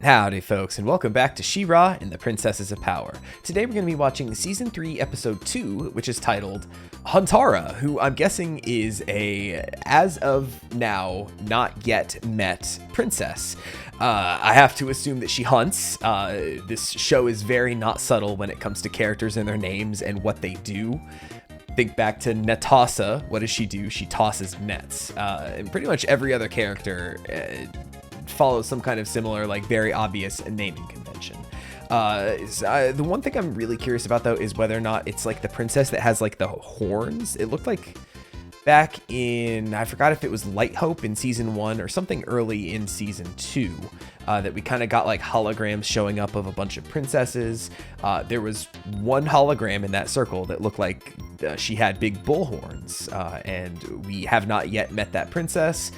Howdy folks, and welcome back to She-Ra and the Princesses of Power. Today we're going to be watching Season 3, Episode 2, which is titled Huntara, who I'm guessing is a, as of now, not yet met princess. I have to assume that she hunts. This show is very not subtle when it comes to characters and their names and what they do. Think back to Natasa. What does she do? She tosses nets. And pretty much every other character follows some kind of similar, like, very obvious naming convention. The one thing I'm really curious about, though, is whether or not it's, like, the princess that has, like, the horns. It looked like back in, I forgot if it was Light Hope in Season 1 or something early in Season 2, that we kind of got, like, holograms showing up of a bunch of princesses. There was one hologram in that circle that looked like she had big bull horns, and we have not yet met that princess.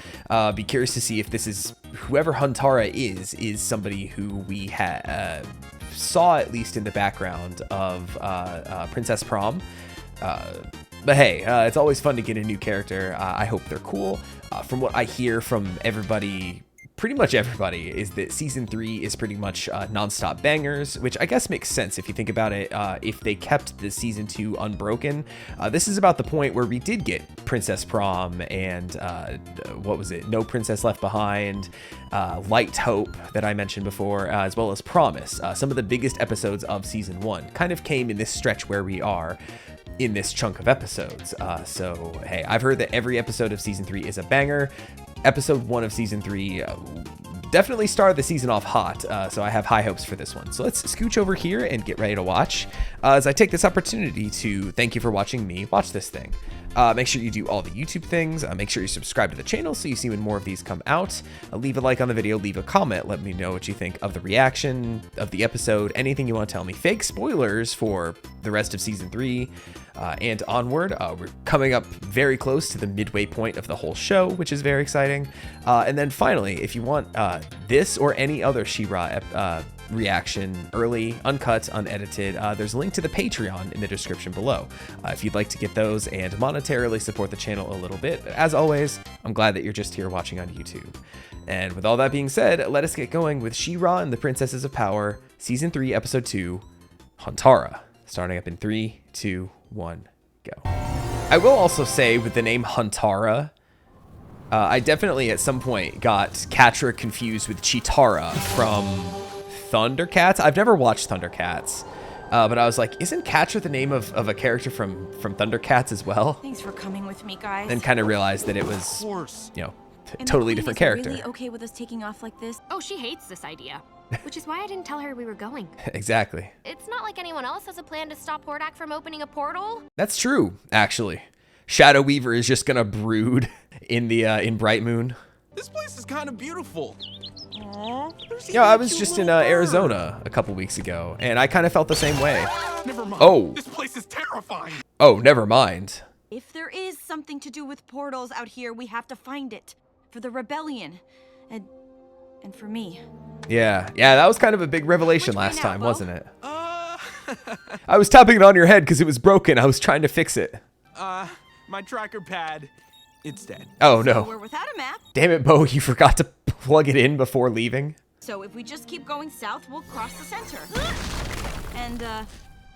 Be curious to see if this is, whoever Huntara is somebody who we saw at least in the background of Princess Prom. But hey, it's always fun to get a new character. I hope they're cool. From what I hear from everybody, pretty much everybody, is that Season 3 is pretty much non-stop bangers, which I guess makes sense if you think about it. If they kept the Season 2 unbroken, this is about the point where we did get Princess Prom and, what was it? No Princess Left Behind, Light Hope that I mentioned before, as well as Promise. Some of the biggest episodes of Season 1 kind of came in this stretch where we are in this chunk of episodes. So, hey, I've heard that every episode of Season 3 is a banger. Episode 1 of Season 3 definitely started the season off hot, so I have high hopes for this one. So let's scooch over here and get ready to watch, as I take this opportunity to thank you for watching me watch this thing. Make sure you do all the YouTube things. Make sure you subscribe to the channel so you see when more of these come out. Leave a like on the video, leave a comment, let me know what you think of the reaction, of the episode, anything you want to tell me. Fake spoilers for the rest of Season 3 and onward. We're coming up very close to the midway point of the whole show, which is very exciting. And then finally, if you want this or any other She-Ra reaction, early, uncut, unedited, there's a link to the Patreon in the description below if you'd like to get those and monetarily support the channel a little bit. But as always, I'm glad that you're just here watching on YouTube. And with all that being said, let us get going with She-Ra and the Princesses of Power, Season 3, Episode 2, Huntara. Starting up in 3, 2, 1, go. I will also say, with the name Huntara, I definitely at some point got Catra confused with Cheetara from Thundercats. I've never watched Thundercats, but I was like, isn't Catra the name of a character from Thundercats as well? Thanks for coming with me, guys. Then kind of realized that it was, you know, totally different character. Really okay with us taking off like this? Oh, she hates this idea. Which is why I didn't tell her we were going. Exactly. It's not like anyone else has a plan to stop Hordak from opening a portal. That's true, actually. Shadow Weaver is just gonna brood in the in Bright Moon. This place is kind of beautiful. Yeah, I was just in Arizona a couple weeks ago, and I kind of felt the same way. Never mind. Oh. This place is terrifying. Oh, never mind. If there is something to do with portals out here, we have to find it. For the rebellion. And for me. Yeah, that was kind of a big revelation Which way last now, time, Bo? wasn't it? I was tapping it on your head because it was broken. I was trying to fix it. My tracker pad, it's dead. Oh, So no. we're without a map. Damn it, Bo, you forgot to plug it in before leaving. So if we just keep going south, we'll cross the center. And,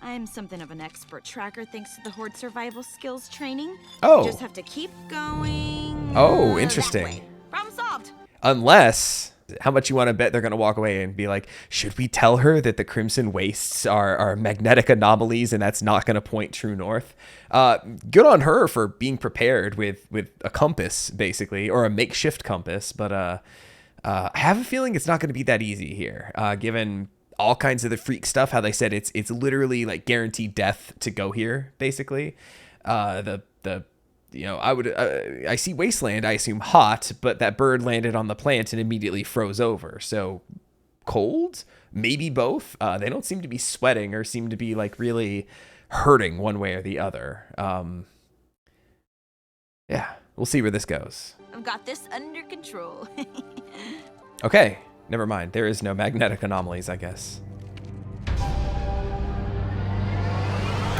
I'm something of an expert tracker thanks to the Horde survival skills training. Oh. We just have to keep going. Oh, that interesting. way. Problem solved. Unless, how much you want to bet they're going to walk away and be like, should we tell her that the Crimson Wastes are magnetic anomalies and that's not going to point true north? Good on her for being prepared with a compass, basically, or a makeshift compass. But I have a feeling it's not going to be that easy here, given all kinds of the freak stuff, how they said it's literally like guaranteed death to go here, basically. You know, I see wasteland, I assume hot, but that bird landed on the plant and immediately froze over. So cold? Maybe both. They don't seem to be sweating or seem to be like really hurting one way or the other. Yeah, we'll see where this goes. I've got this under control. Okay, never mind. There is no magnetic anomalies, I guess.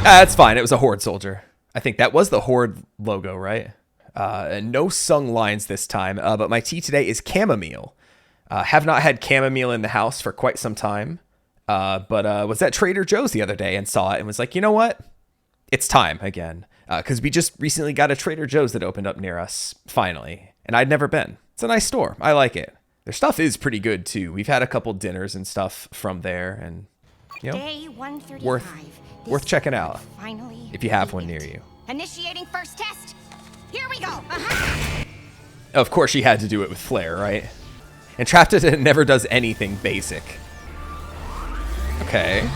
That's fine. It was a Horde soldier. I think that was the Horde logo, right? And no sung lines this time, but my tea today is chamomile. Have not had chamomile in the house for quite some time, but was at Trader Joe's the other day and saw it and was like, you know what? It's time again. Because we just recently got a Trader Joe's that opened up near us, finally. And I'd never been. It's a nice store. I like it. Their stuff is pretty good, too. We've had a couple dinners and stuff from there. And, you know, Day 135. worth checking out Finally if you have one made near it. you. Initiating first test. Here we go. Aha! Of course, she had to do it with flair, right? Entrapted never does anything basic. Okay.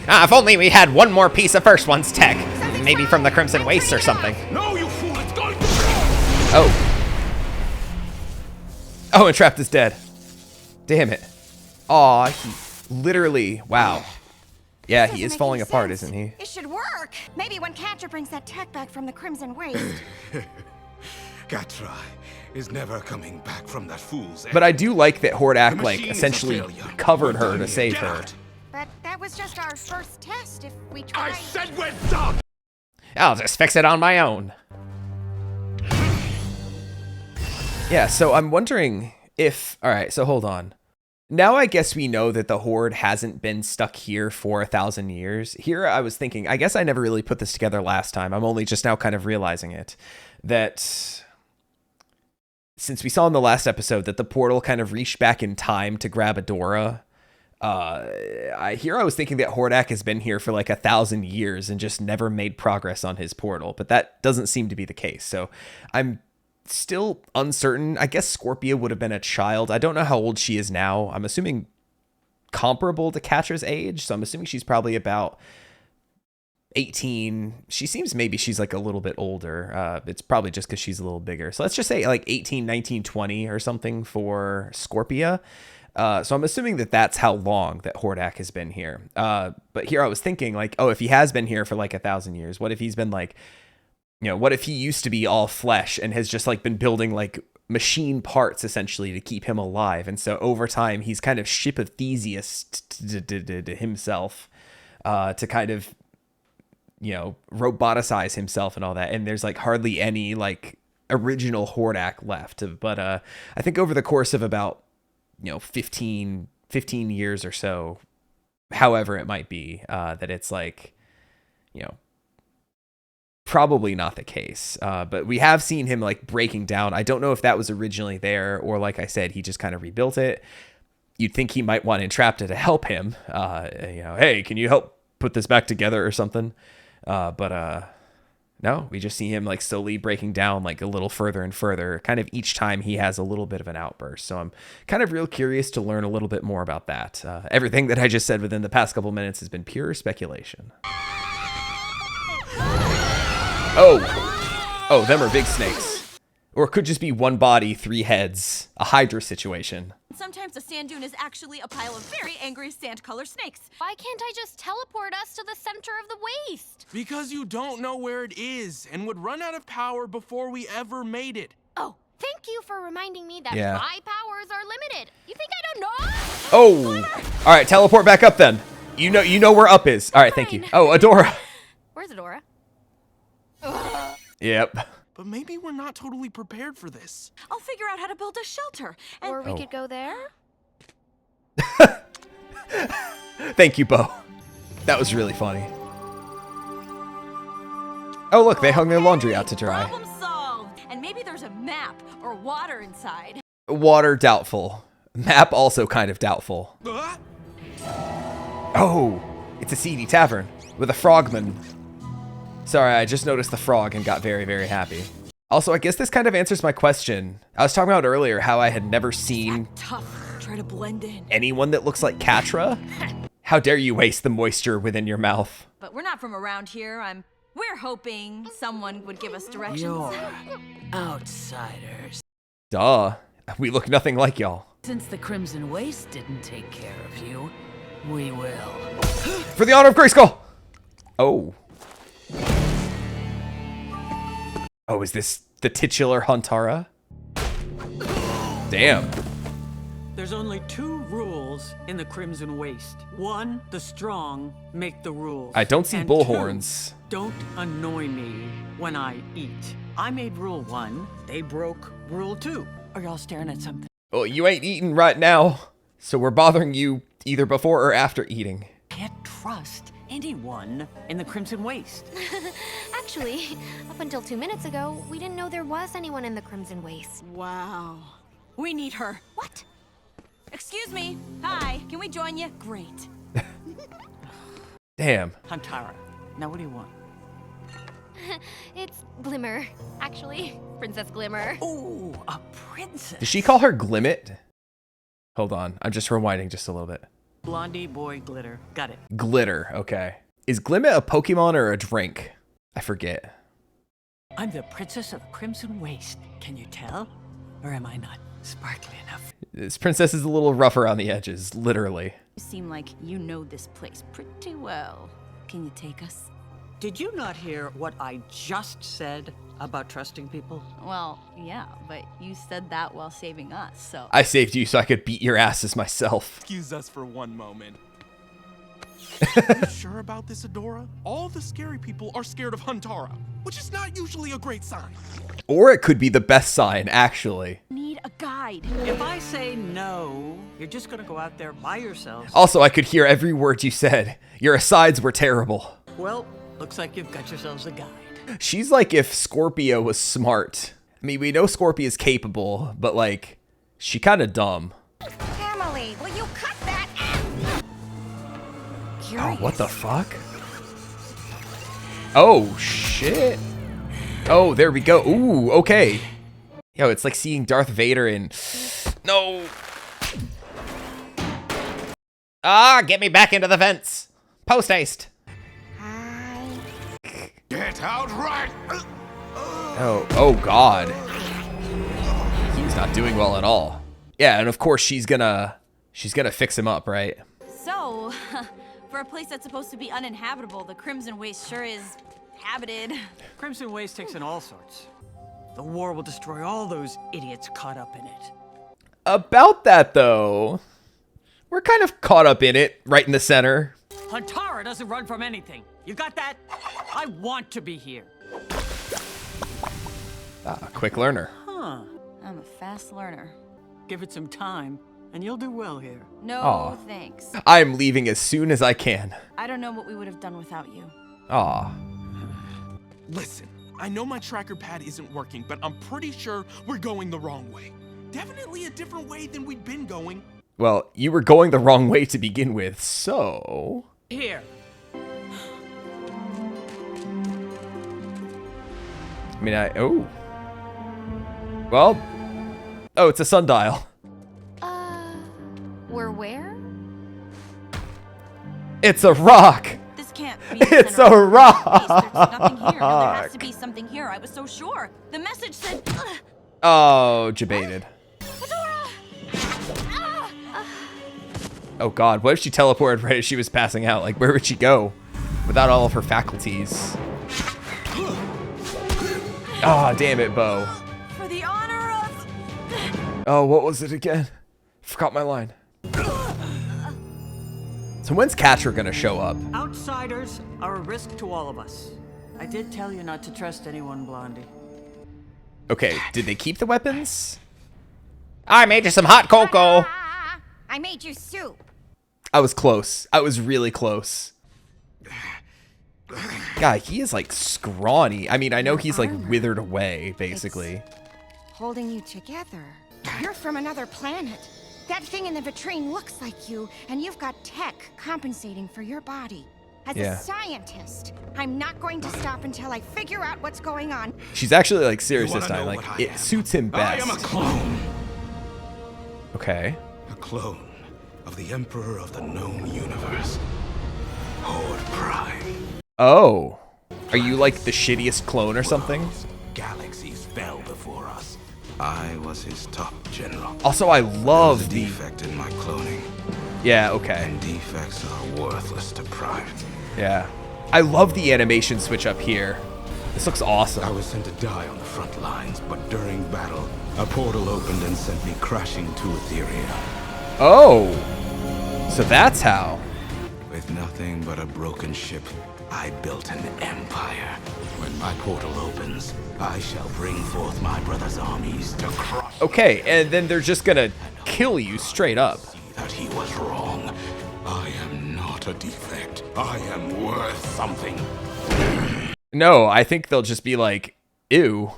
If only we had one more piece of First One's tech. Maybe from the Crimson Wastes or something. No, you fool! It's going to. Oh. Oh, Entrapped is dead. Damn it. Aw, he literally... Wow. Yeah, he is falling apart, isn't he? It should work. Maybe when Catra brings that tech back from the Crimson Waste. Catra is never coming back from that fool's. But I do like that Hordak, The like, machine's a essentially failure. covered We're her to done. save Get her. out. But that was just our first test. If we I try... said we're done. I'll just fix it on my own. Yeah, so I'm wondering if... Alright, so hold on. Now I guess we know that the Horde hasn't been stuck here for 1,000 years. Here I was thinking, I guess I never really put this together last time. I'm only just now kind of realizing it. That since we saw in the last episode that the portal kind of reached back in time to grab Adora. I was thinking that Hordak has been here for like 1,000 years and just never made progress on his portal. But that doesn't seem to be the case. So I'm still uncertain. I guess Scorpia would have been a child. I don't know how old she is now. I'm assuming comparable to Catra's age. So I'm assuming she's probably about 18. She seems maybe she's like a little bit older. It's probably just because she's a little bigger. So let's just say like 18, 19, 20 or something for Scorpia. So I'm assuming that that's how long that Hordak has been here. But here I was thinking like, oh, if he has been here for like 1,000 years, what if he's been like, you know, what if he used to be all flesh and has just like been building like machine parts essentially to keep him alive. And so over time, he's kind of ship of Theseus to himself to kind of, you know, roboticize himself and all that. And there's like hardly any like original Hordak left. But I think over the course of about, you know, 15 years or so, however it might be, that it's like, you know, probably not the case. But we have seen him like breaking down. I don't know if that was originally there or like I said, he just kind of rebuilt it. You'd think he might want Entrapta to help him. You know, hey, can you help put this back together or something? But no, we just see him like slowly breaking down like a little further and further. Kind of each time he has a little bit of an outburst. So I'm kind of real curious to learn a little bit more about that. Everything that I just said within the past couple minutes has been pure speculation. Oh, them are big snakes. Or it could just be one body, 3 heads. A Hydra situation. Sometimes a sand dune is actually a pile of very angry sand-color snakes. Why can't I just teleport us to the center of the waste? Because you don't know where it is and would run out of power before we ever made it. Oh, thank you for reminding me that Yeah. my powers are limited. You think I don't know? Oh! All right, teleport back up then. You know where up is. All right, thank you. Oh, Adora. Where's Adora? Yep. But maybe we're not totally prepared for this. I'll figure out how to build a shelter. And Or we could go there? Thank you, Bo. That was really funny. Oh, look, they hung their laundry out to dry. problem solved. And maybe there's a map or water inside. Water, doubtful. Map, also kind of doubtful. Oh, it's a seedy tavern with a frogman. Sorry, I just noticed the frog and got very, very happy. Also, I guess this kind of answers my question. I was talking about earlier how I had never seen Tough. Try to blend in. anyone that looks like Catra. How dare you waste the moisture within your mouth? But we're not from around here. We're hoping someone would give us directions. You're outsiders. Duh. We look nothing like y'all. Since the Crimson Waste didn't take care of you, we will. For the honor of Grayskull! Oh. Oh, is this the titular Huntara? Damn. There's only 2 rules in the Crimson Waste. 1, the strong make the rules. I don't see And bull 2, horns. don't annoy me when I eat. I made rule 1, they broke rule 2. Are y'all staring at something? Well, you ain't eating right now, so we're bothering you either before or after eating. Can't trust anyone in the Crimson Waste. Actually, up until 2 minutes ago, we didn't know there was anyone in the Crimson Waste. Wow. We need her. What? Excuse me. Hi, can we join you? Great. Damn. Huntara, now what do you want? It's Glimmer, actually. Princess Glimmer. Ooh, a princess. Did she call her Glimmet? Hold on, I'm just rewinding just a little bit. Blondie boy glitter. Got it. Glitter, okay. Is Glimmet a Pokemon or a drink? I forget. I'm the princess of the Crimson Waste. Can you tell? Or am I not sparkly enough? This princess is a little rough around the edges, literally. You seem like you know this place pretty well. Can you take us? Did you not hear what I just said about trusting people? Well, yeah, but you said that while saving us, so... I saved you so I could beat your asses myself. Excuse us for one moment. Are you sure about this, Adora? All the scary people are scared of Huntara, which is not usually a great sign. Or it could be the best sign, actually. Need a guide. If I say no, you're just gonna go out there by yourselves. Also, I could hear every word you said. Your asides were terrible. Well, looks like you've got yourselves a guide. She's like if Scorpio was smart. I mean, we know Scorpio is capable, but like, she kind of dumb. Emily, will you cut that? Oh, what the fuck? Oh, shit. Oh, there we go. Ooh, okay. Yo, it's like seeing Darth Vader in... No. Ah, get me back into the fence. Post haste. Get out right! Oh God. He's not doing well at all. Yeah, and of course she's gonna fix him up, right? So, for a place that's supposed to be uninhabitable, the Crimson Waste sure is habited. Crimson Waste takes in all sorts. The war will destroy all those idiots caught up in it. About that though, we're kind of caught up in it, right in the center. Huntara doesn't run from anything. You got that? I want to be here. Ah, quick learner. Huh. I'm a fast learner. Give it some time, and you'll do well here. No, Aw. thanks. I'm leaving as soon as I can. I don't know what we would have done without you. Aw. Listen, I know my tracker pad isn't working, but I'm pretty sure we're going the wrong way. Definitely a different way than we'd been going. Well, you were going the wrong way to begin with, so... Here. I mean, oh. Well. Oh, it's a sundial. We're where? It's a rock. This can't be the It's center a of the place. There's nothing here. No, there has rock. to be something here. I was so sure. The message said... Oh, debated. Adora! Oh God, what if she teleported right as she was passing out? Like, where would she go without all of her faculties? Ah, damn it, Bo. For the honor of... Oh, what was it again? Forgot my line. So when's Catcher gonna show up? Outsiders are a risk to all of us. I did tell you not to trust anyone, Blondie. Okay, did they keep the weapons? I made you some hot cocoa. I made you soup. I was close. I was really close. God, he is like scrawny. I mean, I know he's like withered away, basically. Holding you together. You're from another planet. That thing in the vitrine looks like you, and you've got tech compensating for your body. As Yeah. a scientist, I'm not going to stop until I figure out what's going on. She's actually like serious You this wanna time. know Like, what I it am? suits him I am a best. clone. Okay. A clone of the Emperor of the known universe. Horde Prime. Oh. Are you like the shittiest clone or something? Worlds, galaxies fell before us. I was his top general. Also, I There was love a the... defect in my cloning, Yeah, okay. and defects are worthless to Prime. Yeah. I love the animation switch up here. This looks I awesome. was sent to die on the front lines, but during battle, a portal opened and sent me crashing to Etheria. Oh. So that's how. With nothing but a broken ship I built an empire. When my portal opens, I shall bring forth my brother's armies to crush. Okay, and then they're just gonna kill you straight up. See that he was wrong. I am not a defect. I am worth something. No, I think they'll just be like, ew.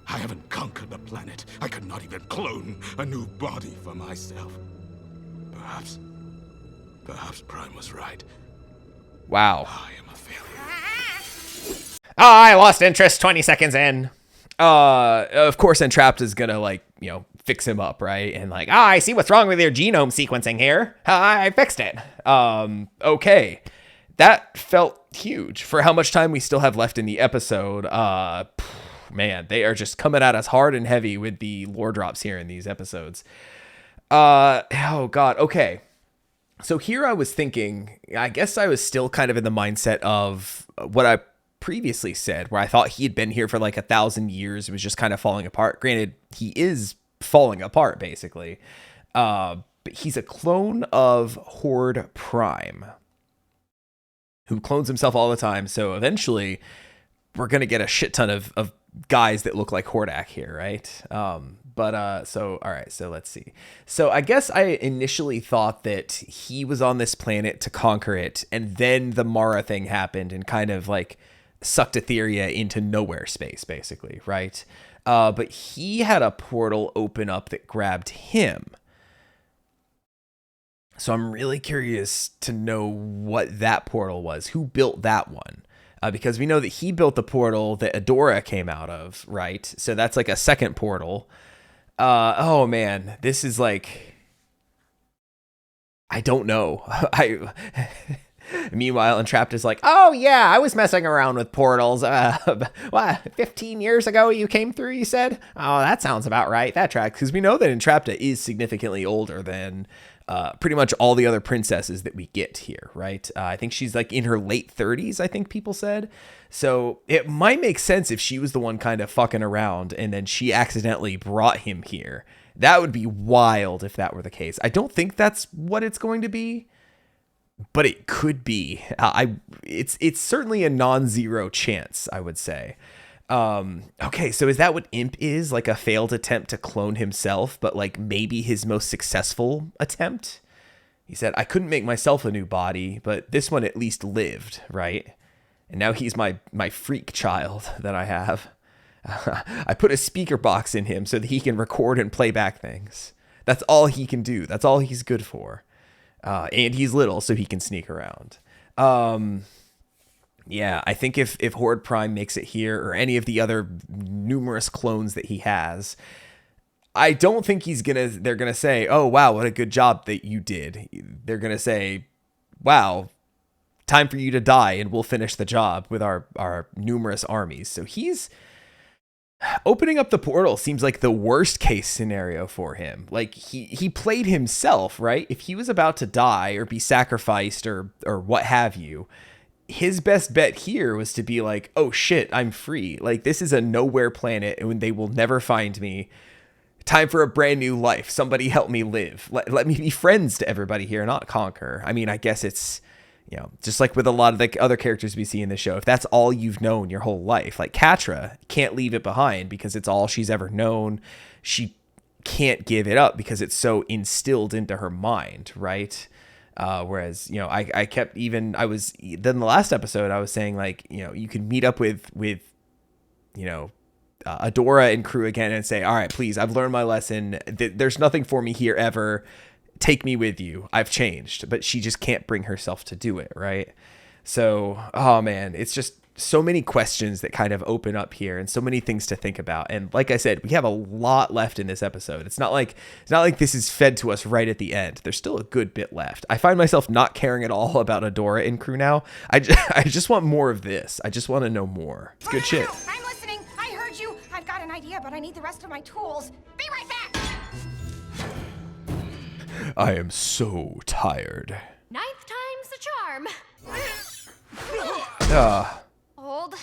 I haven't conquered the planet. I could not even clone a new body for myself. Perhaps Prime was right. Wow. I am a failure. Oh, I lost interest 20 seconds in. Of course, Entrapped is gonna, like, you know, fix him up, right? And like, I see what's wrong with your genome sequencing here. I fixed it. Okay. That felt huge for how much time we still have left in the episode. Man, they are just coming at us hard and heavy with the lore drops here in these episodes. Oh God. Okay. So here I was thinking, I guess I was still kind of in the mindset of what I previously said, where I thought he had been here for like 1,000 years. It was just kind of falling apart. Granted, he is falling apart basically. But he's a clone of Horde Prime, who clones himself all the time. So eventually we're going to get a shit ton of guys that look like Hordak here, right? So, all right, so let's see. So I guess I initially thought that he was on this planet to conquer it, and then the Mara thing happened and kind of like sucked Etheria into nowhere space, basically, right? But he had a portal open up that grabbed him. So I'm really curious to know what that portal was. Who built that one? Because we know that he built the portal that Adora came out of, right? So that's like a second portal. Oh man, this is like, I don't know. Meanwhile, Entrapped is like, oh yeah, I was messing around with portals. What, 15 years ago you came through, you said? Oh, that sounds about right. That tracks. Because we know that Entrapta is significantly older than pretty much all the other princesses that we get here, right? I think she's like in her late 30s, I think people said. So it might make sense if she was the one kind of fucking around and then she accidentally brought him here. That would be wild if that were the case. I don't think that's what it's going to be, but it could be. It's certainly a non-zero chance, I would say. Okay, so is that what Imp is? Like a failed attempt to clone himself, but like maybe his most successful attempt? He said, I couldn't make myself a new body, but this one at least lived, right? And now he's my freak child that I have. I put a speaker box in him so that he can record and play back things. That's all he can do. That's all he's good for. And he's little, so he can sneak around. Yeah, I think if Horde Prime makes it here, or any of the other numerous clones that he has, I don't think they're gonna say, oh wow, what a good job that you did. They're gonna say, wow, time for you to die and we'll finish the job with our numerous armies. So he's opening up the portal seems like the worst case scenario for him. Like he played himself, right? If he was about to die or be sacrificed or what have you, his best bet here was to be like, oh shit, I'm free. Like this is a nowhere planet and they will never find me. Time for a brand new life. Somebody help me live. Let me be friends to everybody here, not conquer. I mean, I guess it's, you know, just like with a lot of the other characters we see in the show, if that's all you've known your whole life, like Catra can't leave it behind because it's all she's ever known. She can't give it up because it's so instilled into her mind, right? Whereas, you know, then the last episode I was saying, like, you know, you can meet up with you know, Adora and crew again and say, all right, please, I've learned my lesson. There's nothing for me here ever. Take me with you. I've changed. But she just can't bring herself to do it, right? So, oh man, it's just so many questions that kind of open up here and so many things to think about. And like I said, we have a lot left in this episode. It's not like this is fed to us right at the end. There's still a good bit left. I find myself not caring at all about Adora and crew now. I just want more of this. I just want to know more. It's good shit. I'm listening. I heard you. I've got an idea, but I need the rest of my tools. Be right back. I am so tired. 9th time's the charm. Hold on.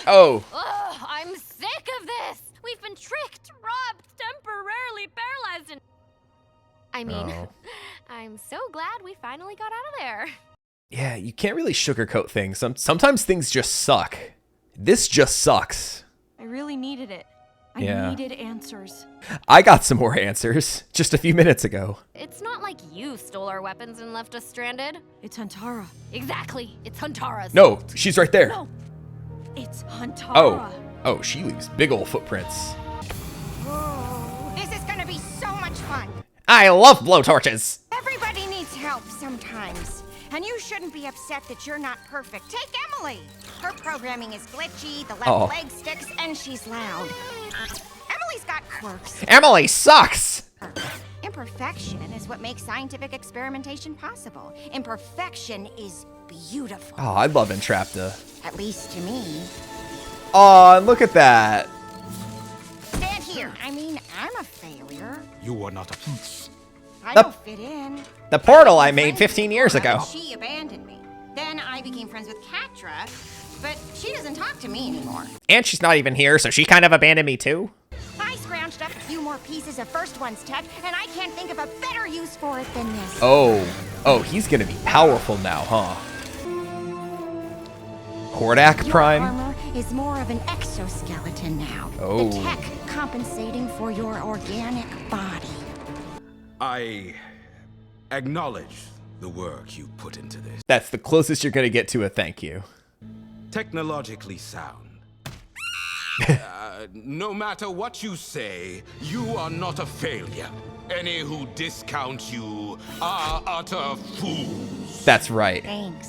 Oh. Ugh, I'm sick of this. We've been tricked, robbed, temporarily paralyzed, and... I mean, I'm so glad we finally got out of there. Yeah, you can't really sugarcoat things. Sometimes things just suck. This just sucks. I really needed it. I Yeah. needed answers. I got some more answers just a few minutes ago. It's not like you stole our weapons and left us stranded. It's Huntara. Exactly. It's Huntara's. No, she's right there. No, it's Huntara. Oh, she leaves big old footprints. Oh, this is gonna be so much fun. I love blowtorches. Everybody needs help sometimes. And you shouldn't be upset that you're not perfect. Take Emily. Her programming is glitchy, the left Oh. leg sticks, and she's loud. Emily's got quirks. Emily sucks. Imperfection is what makes scientific experimentation possible. Imperfection is beautiful. Oh, I love Entrapta. At least to me. Oh, look at that. Stand here. I mean, I'm a failure. You are not a I The- don't fit in. The portal I became made friends 15 with years Laura, ago. and she abandoned me. Then I became friends with Katra, but she doesn't talk to me anymore. And she's not even here, so she kind of abandoned me too. I scrounged up a few more pieces of First One's tech, and I can't think of a better use for it than this. Oh, he's gonna be powerful now, huh? Hordak Your Prime? armor is more of an exoskeleton now. Oh. The tech compensating for your organic body. I acknowledge the work you put into this. That's the closest you're gonna get to a thank you. Technologically sound. No matter what you say, you are not a failure. Any who discount you are utter fools. That's right. Thanks.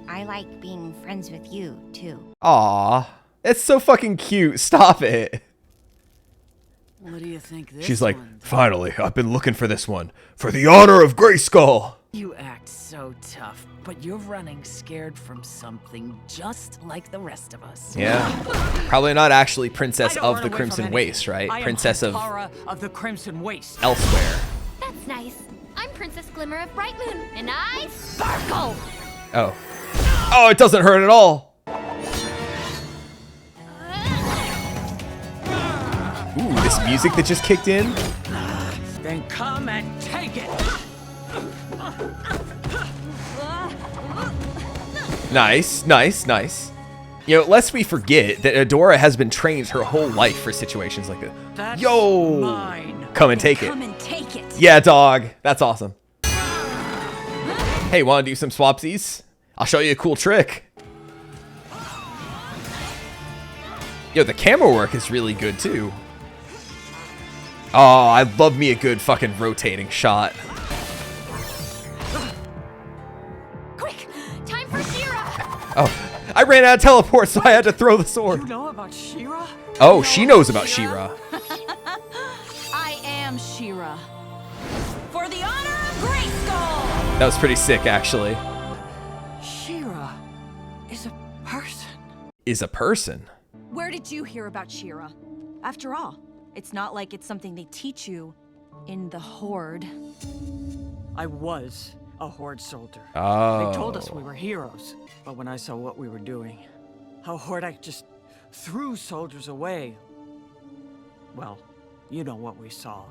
I like being friends with you, too. Aw, it's so fucking cute. Stop it. What do you think this She's like, one? finally, I've been looking for this one. For the honor of Grayskull. You act so tough, but you're running scared from something just like the rest of us. Yeah. Probably not actually Princess I don't of run the away Crimson from anything. Waste, right? I am Princess of Huntara of the Crimson Waste. elsewhere. That's nice. I'm Princess Glimmer of Bright Moon, and I sparkle. Oh. Oh, it doesn't hurt at all. Ooh, this music that just kicked in. Then come and take it. Nice, nice, nice. You know, lest we forget that Adora has been trained her whole life for situations like this. That's Yo! mine. Come and take it. Come and take it. Yeah, dog. That's awesome. Hey, wanna do some swapsies? I'll show you a cool trick. Yo, the camera work is really good too. Oh, I love me a good fucking rotating shot. Quick, time for She-Ra. Oh, I ran out of teleport, so I had to throw the sword. You know about She-Ra? Oh, she knows about She-Ra. I am She-Ra. For the honor of Grayskull! That was pretty sick, actually. She-Ra is a person. Is a person. Where did you hear about She-Ra? After all, it's not like it's something they teach you in the Horde. I was a Horde soldier. Oh. They told us we were heroes, but when I saw what we were doing, how Hordak just threw soldiers away, well, you know what we saw.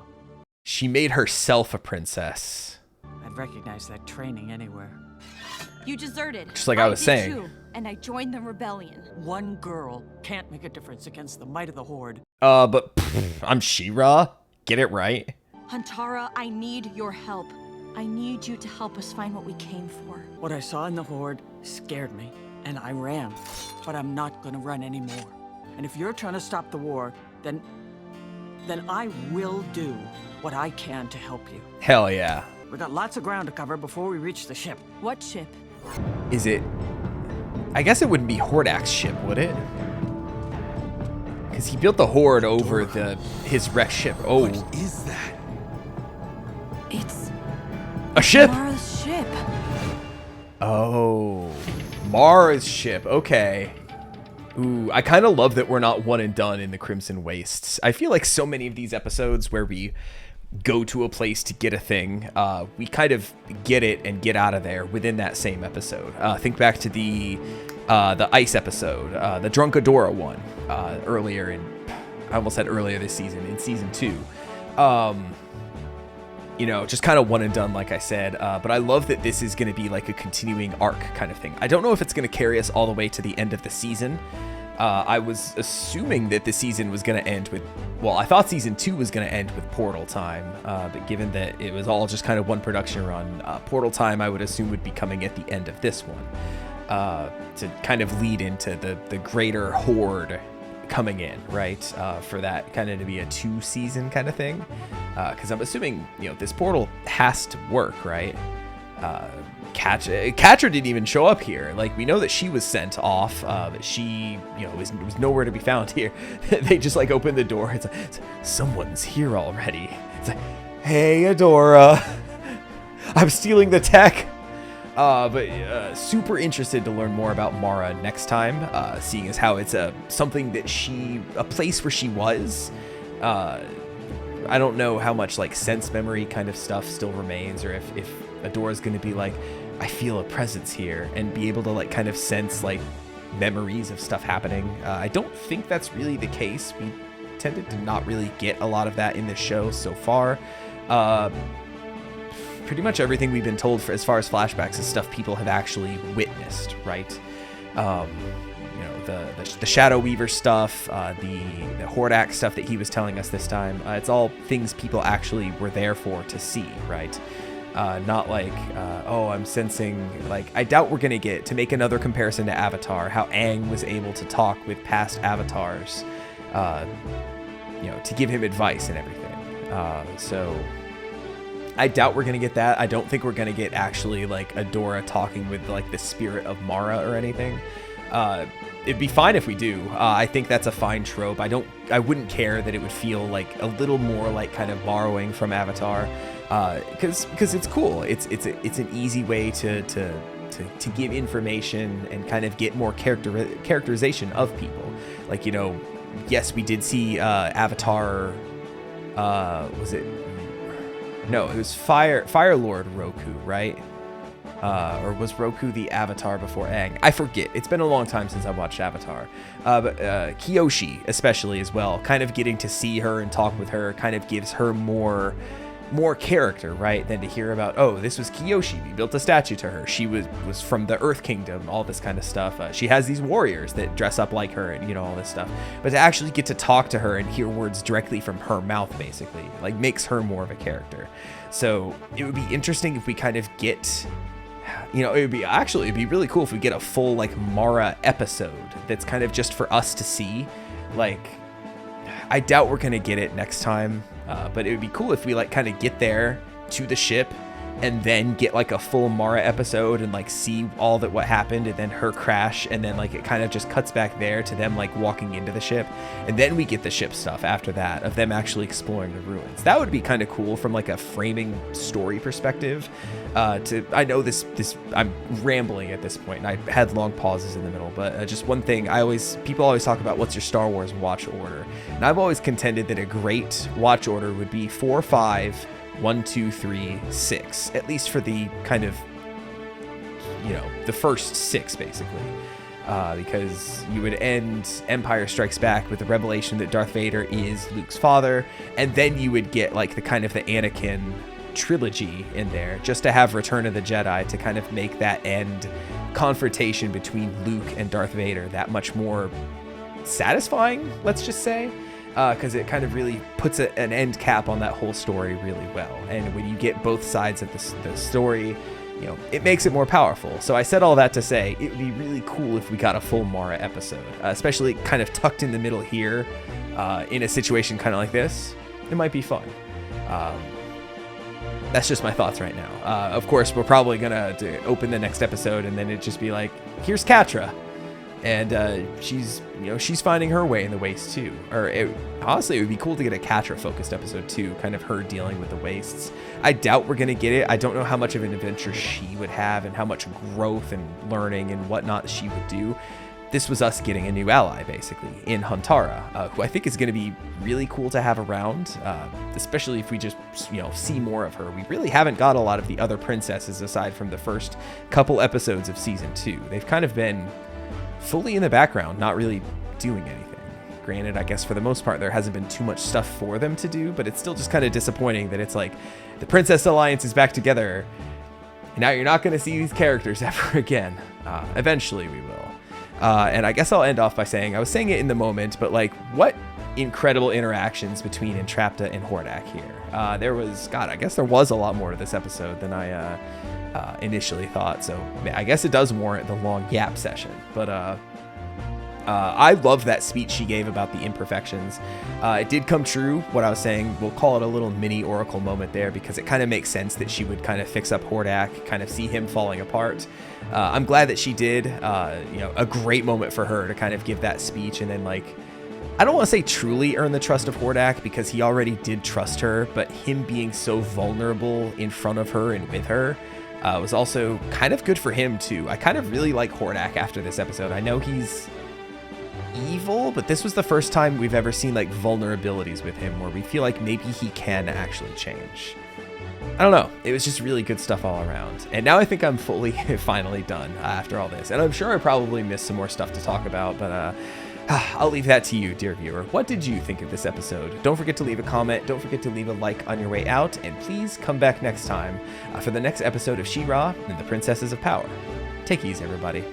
She made herself a princess. I'd recognize that training anywhere. You deserted. Just like I was did saying. Too, and I joined the rebellion. One girl can't make a difference against the might of the Horde. But I'm She-Ra. Get it right. Huntara, I need your help. I need you to help us find what we came for. What I saw in the Horde scared me, and I ran. But I'm not gonna run anymore. And if you're trying to stop the war, then I will do what I can to help you. Hell yeah. We got lots of ground to cover before we reach the ship. What ship? Is it... I guess it wouldn't be Hordak's ship, would it? Because he built the Horde over his wrecked ship. Oh, What is that? It's a ship! Mara's ship. Oh, Mara's ship. Okay. Ooh, I kind of love that we're not one and done in the Crimson Wastes. I feel like so many of these episodes where we go to a place to get a thing, we kind of get it and get out of there within that same episode. Think back to the ice episode, the Drunkadora one, earlier in, I almost said earlier this season, in season 2. you know, just kind of one and done, like I said. But I love that this is going to be like a continuing arc kind of thing. I don't know if it's going to carry us all the way to the end of the season. I was assuming that the season was going to end with, well, I thought season 2 was going to end with Portal Time, but given that it was all just kind of one production run, Portal Time I would assume would be coming at the end of this one, to kind of lead into the greater horde coming in, right? For that kind of to be a 2-season kind of thing, because I'm assuming, you know, this portal has to work, right? Catra didn't even show up here. Like, we know that she was sent off, but she, you know, was nowhere to be found here. They just like opened the door. It's like, someone's here already. It's like, hey, Adora, I'm stealing the tech. But super interested to learn more about Mara next time, seeing as how it's something that a place where she was. I don't know how much like sense memory kind of stuff still remains, or if Adora's going to be like, I feel a presence here, and be able to like kind of sense like memories of stuff happening. I don't think that's really the case. We tended to not really get a lot of that in this show so far. Pretty much everything we've been told as far as flashbacks is stuff people have actually witnessed, right? You know, the Shadow Weaver stuff, the Hordak stuff that he was telling us this time. It's all things people actually were there for to see, right? Not like, oh, I'm sensing, like, I doubt we're going to get, to make another comparison to Avatar, how Aang was able to talk with past avatars, you know, to give him advice and everything. So I doubt we're going to get that. I don't think we're going to get actually, like, Adora talking with, like, the spirit of Mara or anything. It'd be fine if we do. I think that's a fine trope. I wouldn't care that it would feel like a little more like kind of borrowing from Avatar, because it's cool. It's an easy way to give information and kind of get more characterization of people. Like, you know, yes, we did see Avatar. Was it? No, it was Fire Lord Roku, right? Or was Roku the Avatar before Aang? I forget. It's been a long time since I watched Avatar. But Kyoshi, especially as well, kind of getting to see her and talk with her kind of gives her more character, right? Than to hear about, oh, this was Kyoshi. We built a statue to her. She was from the Earth Kingdom, all this kind of stuff. She has these warriors that dress up like her and, you know, all this stuff. But to actually get to talk to her and hear words directly from her mouth, basically, like, makes her more of a character. So it would be interesting if we kind of get... You know, it'd be really cool if we get a full, like, Mara episode that's kind of just for us to see. Like, I doubt we're going to get it next time, but it would be cool if we, like, kind of get there to the ship and then get, like, a full Mara episode and, like, see all that what happened and then her crash, and then, like, it kind of just cuts back there to them, like, walking into the ship, and then we get the ship stuff after that of them actually exploring the ruins. That would be kind of cool from, like, a framing story perspective. I know this I'm rambling at this point, and I had long pauses in the middle, but just one thing, people always talk about what's your Star Wars watch order, and I've always contended that a great watch order would be 4, 5, 1, 2, 3, 6, at least for the kind of, you know, the first 6 basically, because you would end Empire Strikes Back with the revelation that Darth Vader is Luke's father, and then you would get like the kind of the Anakin trilogy in there, just to have Return of the Jedi to kind of make that end confrontation between Luke and Darth Vader that much more satisfying, let's just say. Because it kind of really puts an end cap on that whole story really well. And when you get both sides of the story, you know, it makes it more powerful. So I said all that to say it would be really cool if we got a full Mara episode, especially kind of tucked in the middle here, in a situation kind of like this. It might be fun. That's just my thoughts right now. Of course, we're probably gonna open the next episode and then it'd just be like, here's Catra. And she's finding her way in the waste too. Or honestly, it would be cool to get a Catra-focused episode too, kind of her dealing with the wastes. I doubt we're going to get it. I don't know how much of an adventure she would have and how much growth and learning and whatnot she would do. This was us getting a new ally, basically, in Huntara, who I think is going to be really cool to have around, especially if we just, you know, see more of her. We really haven't got a lot of the other princesses aside from the first couple episodes of Season 2. They've kind of been fully in the background, not really doing anything. Granted, I guess for the most part, there hasn't been too much stuff for them to do, but it's still just kind of disappointing that it's like the Princess Alliance is back together. And now you're not going to see these characters ever again. Eventually we will. And I guess I'll end off by saying, I was saying it in the moment, but like, what incredible interactions between Entrapta and Hordak here. There was, God, I guess there was a lot more to this episode than I initially thought. So I guess it does warrant the long yap session. But I love that speech she gave about the imperfections. It did come true, what I was saying. We'll call it a little mini Oracle moment there, because it kind of makes sense that she would kind of fix up Hordak, kind of see him falling apart. I'm glad that she did. A great moment for her to kind of give that speech, and then, like, I don't want to say truly earn the trust of Hordak, because he already did trust her, but him being so vulnerable in front of her and with her was also kind of good for him too. I kind of really like Hordak after this episode. I know he's evil, but this was the first time we've ever seen like vulnerabilities with him where we feel like maybe he can actually change. I don't know. It was just really good stuff all around. And now I think I'm fully, finally done after all this. And I'm sure I probably missed some more stuff to talk about, but I'll leave that to you, dear viewer. What did you think of this episode? Don't forget to leave a comment. Don't forget to leave a like on your way out. And please come back next time for the next episode of She-Ra and the Princesses of Power. Take it easy, everybody.